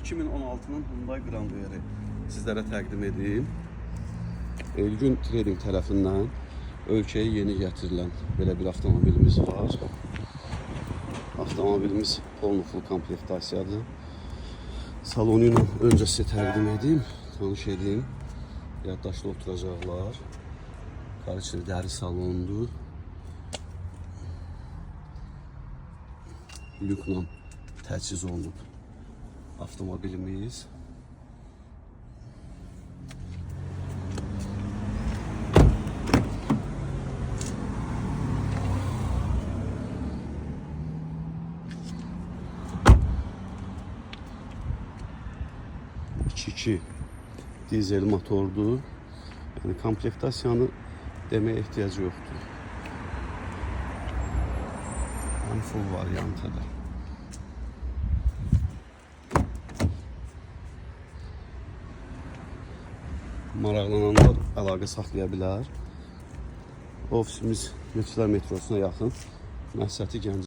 2016'nın Hyundai Grand Air sizlərə təqdim edeyim. Elgün Trading tərəfindən ölkəyə yeni gətirilən belə bir avtomobilimiz var. Avtomobilimiz full komplektasiyadır. Salonu ilə öncə sizə təqdim edeyim, tanış edeyim. Yaddaşlı oturacaqlar. Qarışıq dəri salondur. Lüklə təchiz olunub avtomobilimiz. İki dizel motordur. Yəni komplektasiyanı deməyə ehtiyacı yoxdur. Full variantıdır. Maraqlananlar əlaqə saxlaya bilər. Ofisimiz Meçlər metrosuna yaxın. Məhsəti Gəncə.